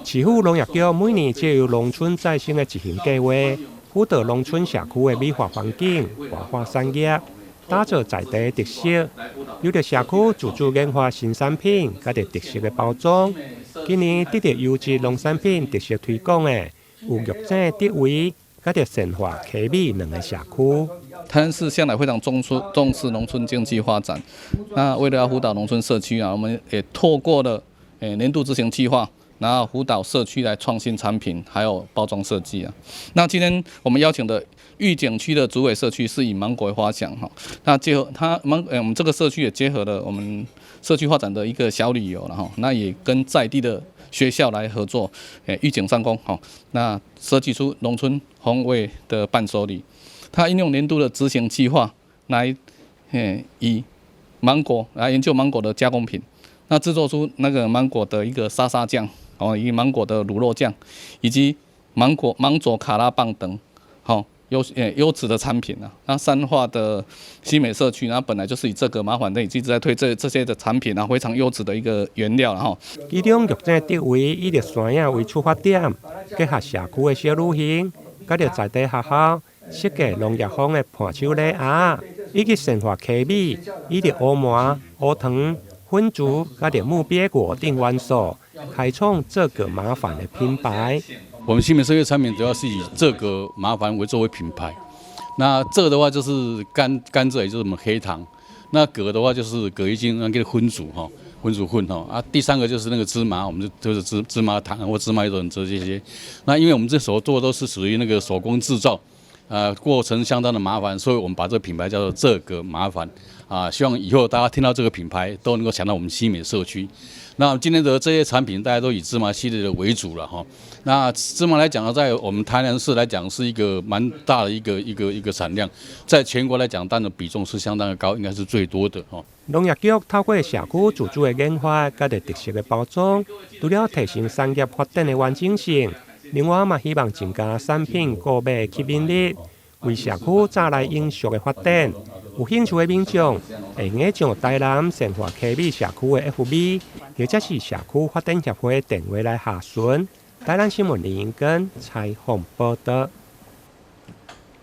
市府农业局每年借由农村再生的执行计划，辅导农村社区的美化环境、活化产业，打造在地特色。有着社区自主研发新产品，甲着特色的包装。今年得到优质农产品特色推广的，有玉井德威，甲着善化科美两个社区。台南市向来非常重视农村经济发展。那为了要辅导农村社区啊，我们也透过了年度执行计划，然后辅导社区来创新产品，还有包装设计啊。那今天我们邀请的玉井区的竹尾社区是以芒果为发想哈，那结合我们这个社区也结合了我们社区发展的一个小旅游了哈，那也跟在地的学校来合作，玉井上工哈，那设计出农村风味的伴手礼。它应用年度的执行计划来，以芒果来研究芒果的加工品，那制作出那个芒果的一个沙沙酱，以及芒果的乳酪酱，以及芒佐卡拉棒等，优质的产品啊。那善化的西美社区，那本来就是以这个麻烦的，一直在推这些的产品啊，非常优质的一个原料哈。其中玉井德威以着山野为出发点，结合社区的小旅行，甲着在地学校设计农业风的伴手礼盒，以及善化科美以着乌麻、乌糖、粉珠，甲着木鳖果等元素，开创这个麻烦的品牌。我们新美社区产品主要是以这个麻烦作为品牌。那这个的话就是甘蔗，也就是我们黑糖。那葛的话就是葛一精，给荤煮哈，荤煮混哈啊。第三个就是那个芝麻，我们就是芝麻糖或芝麻油等这些。那因为我们这手做都是属于那个手工制造。过程相当的麻烦，所以我们把这个品牌叫做这个麻烦啊，希望以后大家听到这个品牌都能够想到我们西美社区。那今天的这些产品，大家都以芝麻系列的为主了哈。那芝麻来讲呢，在我们台南市来讲是一个蛮大的一个产量，在全国来讲，当然比重是相当的高，应该是最多的哈。农业局透过社区自主的研发，甲着特色的包装，除了提升产业发展的完整性。另外，嘛希望增加产品购买吸引力，为社区带来永续的发展。有兴趣的民众会用将台南善化科美社区的 FB， 或者是社区发展协会电话来查询。台南新闻林根采访报道。